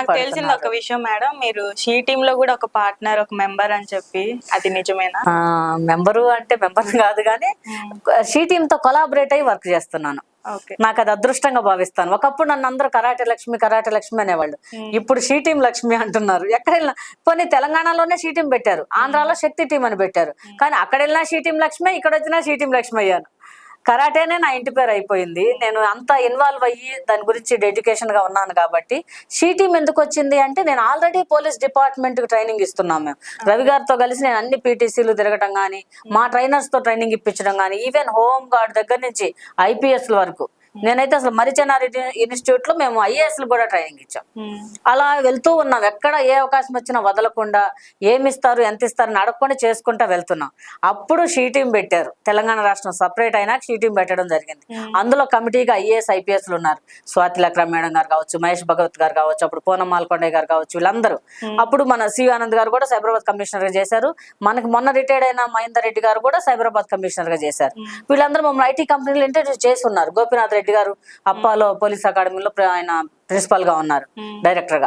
నాకు తెలిసింది ఒక విషయం మేడం, మీరు షీ టీమ్ లో కూడా ఒక పార్ట్నర్, ఒక మెంబర్ అని చెప్పి, అది నిజమేనా? మెంబరు అంటే మెంబర్ కాదు కానీ షీ టీమ్ తో కొలాబరేట్ అయ్యి వర్క్ చేస్తున్నాను. నాకు అది అదృష్టంగా భావిస్తాను. ఒకప్పుడు నన్ను అందరూ కరాటే లక్ష్మి అనేవాళ్ళు, ఇప్పుడు షీ టీమ్ లక్ష్మి అంటున్నారు. ఎక్కడ వెళ్ళినా కొన్ని తెలంగాణలోనే షీ టీమ్ పెట్టారు, ఆంధ్రాలో శక్తి టీం అని పెట్టారు, కానీ అక్కడ వెళ్ళినా షీ టీమ్ లక్ష్మి, ఇక్కడ వచ్చినా షీ టీమ్ లక్ష్మి అయ్యాను. కరాటేనే నా ఇంటి పేరు అయిపోయింది. నేను అంత ఇన్వాల్వ్ అయ్యి దాని గురించి డెడికేషన్ గా ఉన్నాను కాబట్టి. షీ టీమ్ ఎందుకు వచ్చింది అంటే, నేను ఆల్రెడీ పోలీస్ డిపార్ట్మెంట్ కి ట్రైనింగ్ ఇస్తున్నాం మేము. రవి గారితో కలిసి నేను అన్ని పీటీసీలు తిరగటం కానీ, మా ట్రైనర్స్ తో ట్రైనింగ్ ఇప్పించడం కానీ, ఈవెన్ హోమ్ గార్డ్ దగ్గర నుంచి IPS వరకు. నేనైతే అసలు మరిచెన్నారెడ్డి ఇన్స్టిట్యూట్ లో మేము IAS కూడా ట్రైనింగ్ ఇచ్చాం. అలా వెళ్తూ ఉన్నాం. ఎక్కడ ఏ అవకాశం వచ్చినా వదలకుండా, ఏమిస్తారు ఎంత ఇస్తారని అడగకుండా చేసుకుంటా వెళ్తున్నాం. అప్పుడు షీ టీం పెట్టారు, తెలంగాణ రాష్ట్రం సపరేట్ అయినా షీ టీం పెట్టడం జరిగింది. అందులో కమిటీగా IAS IPS ఉన్నారు. స్వాతి లక్రా మేడం గారు కావచ్చు, మహేష్ భగవత్ గారు కావచ్చు, అప్పుడు పూనం మాల్కొండయ్య గారు కావచ్చు, వీళ్ళందరూ. అప్పుడు మన CU ఆనంద్ గారు కూడా సైబరాబాద్ కమిషనర్ గా చేశారు. మనకి మొన్న రిటైర్డ్ అయిన మహేందర్ రెడ్డి గారు కూడా సైబరాబాద్ కమిషనర్ గా చేశారు. వీళ్ళందరూ మమ్మల్ని IT కంపెనీలు ఇంట్రడ్యూస్ చేసి ఉన్నారు. గోపీనాథ్ రెడ్డి గారు అప్పాలో పోలీస్ అకాడమీలో ఆయన ప్రిన్సిపల్ గా ఉన్నారు, డైరెక్టర్ గా.